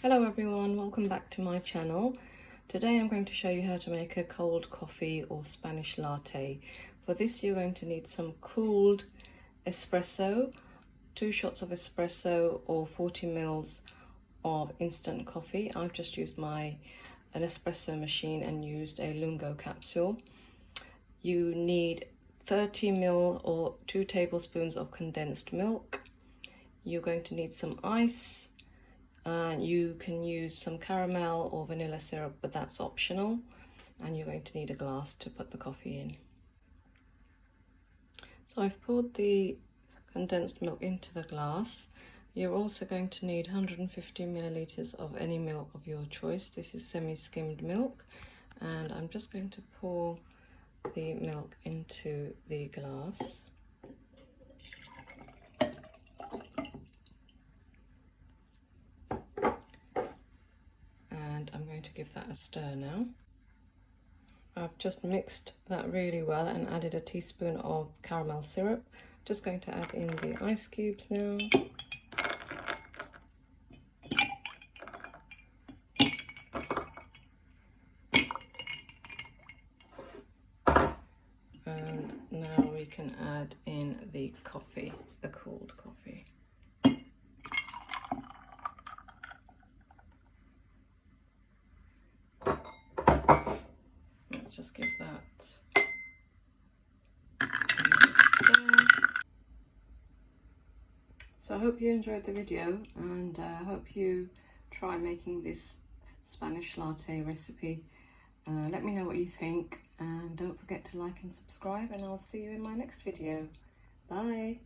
Hello everyone, welcome back to my channel. Today I'm going to show you how to make a cold coffee or Spanish latte. For this you're going to need some cooled espresso, 2 shots of espresso or 40 ml of instant coffee. I've just used an espresso machine and used a lungo capsule. You need 30 ml or 2 tablespoons of condensed milk. You're going to need some ice. You can use some caramel or vanilla syrup, but that's optional. And you're going to need a glass to put the coffee in. So I've poured the condensed milk into the glass. You're also going to need 150 milliliters of any milk of your choice. This is semi-skimmed milk, and I'm just going to pour the milk into the glass. I'm going to give that a stir now. I've just mixed that really well and added a teaspoon of caramel syrup. Just going to add in the ice cubes now. And now we can add in the coffee, the cooled coffee. Just give that a stir. So I hope you enjoyed the video, and I hope you try making this Spanish latte recipe. Let me know what you think, and don't forget to like and subscribe, and I'll see you in my next video. Bye.